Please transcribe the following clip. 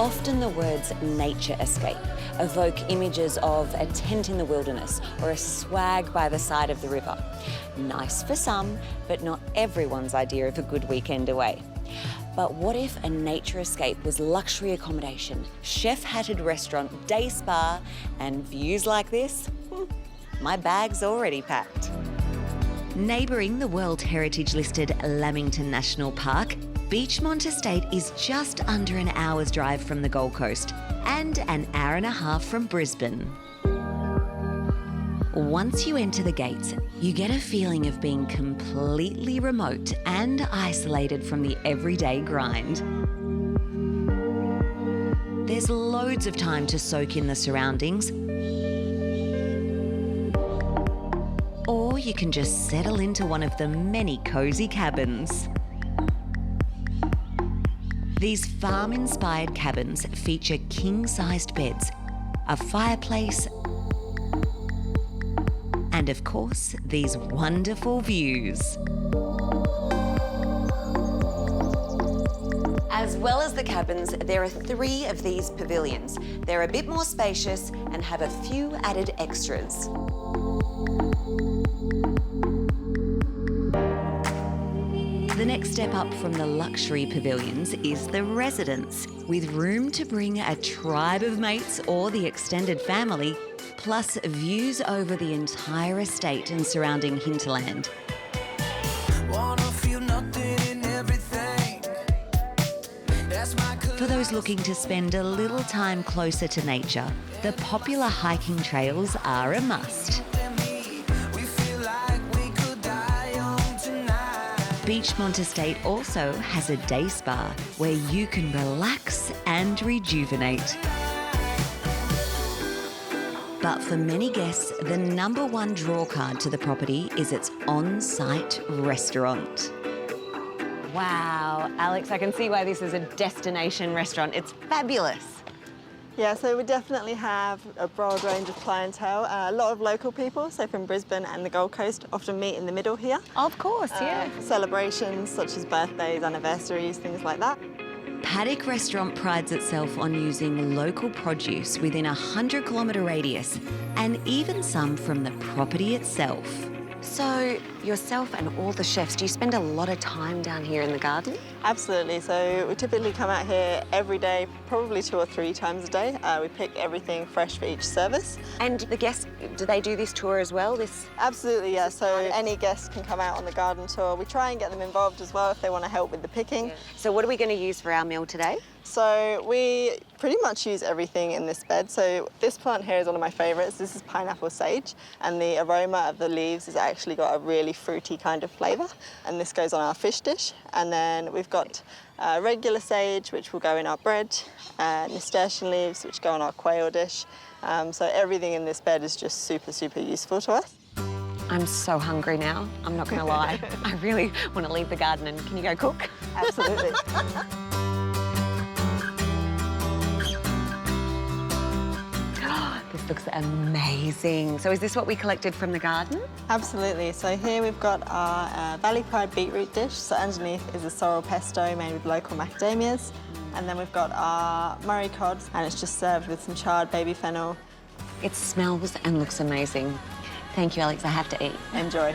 Often the words nature escape evoke images of a tent in the wilderness or a swag by the side of the river. Nice for some, but not everyone's idea of a good weekend away. But what if a nature escape was luxury accommodation, chef-hatted restaurant, day spa, and views like this? My bag's already packed. Neighbouring the World Heritage-listed Lamington National Park, Beechmont Estate is just under an hour's drive from the Gold Coast and an hour and a half from Brisbane. Once you enter the gates, you get a feeling of being completely remote and isolated from the everyday grind. There's loads of time to soak in the surroundings, or you can just settle into one of the many cosy cabins. These farm-inspired cabins feature king-sized beds, a fireplace, and of course, these wonderful views. As well as the cabins, there are 3 of these pavilions. They're a bit more spacious and have a few added extras. The next step up from the luxury pavilions is the residence, with room to bring a tribe of mates or the extended family, plus views over the entire estate and surrounding hinterland. For those looking to spend a little time closer to nature, the popular hiking trails are a must. Beechmont Estate also has a day spa where you can relax and rejuvenate. But for many guests, the #1 drawcard to the property is its on-site restaurant. Wow, Alex, I can see why this is a destination restaurant. It's fabulous. Yeah, so we definitely have a broad range of clientele. A lot of local people, so from Brisbane and the Gold Coast, often meet in the middle here. Of course, yeah. For celebrations such as birthdays, anniversaries, things like that. Paddock Restaurant prides itself on using local produce within a 100-kilometre radius, and even some from the property itself. So, yourself and all the chefs, do you spend a lot of time down here in the garden? Absolutely. So we typically come out here every day, probably 2 or 3 times a day. We pick everything fresh for each service. And the guests, do they do this tour as well? Absolutely, yeah. So any guests can come out on the garden tour. We try and get them involved as well if they want to help with the picking. Yeah. So what are we going to use for our meal today? So we pretty much use everything in this bed. So this plant here is one of my favourites. This is pineapple sage, and the aroma of the leaves has actually got a really fruity kind of flavour. And this goes on our fish dish. And then we've got regular sage, which will go in our bread, nasturtium leaves, which go on our quail dish. So everything in this bed is just super, super useful to us. I'm so hungry now, I'm not going to lie. I really want to leave the garden, and can you go cook? Absolutely. This looks amazing. So is this what we collected from the garden? Absolutely. So here we've got our Valley Pride beetroot dish. So underneath is a sorrel pesto made with local macadamias. And then we've got our Murray cod, and it's just served with some charred baby fennel. It smells and looks amazing. Thank you, Alex. I have to eat. Enjoy.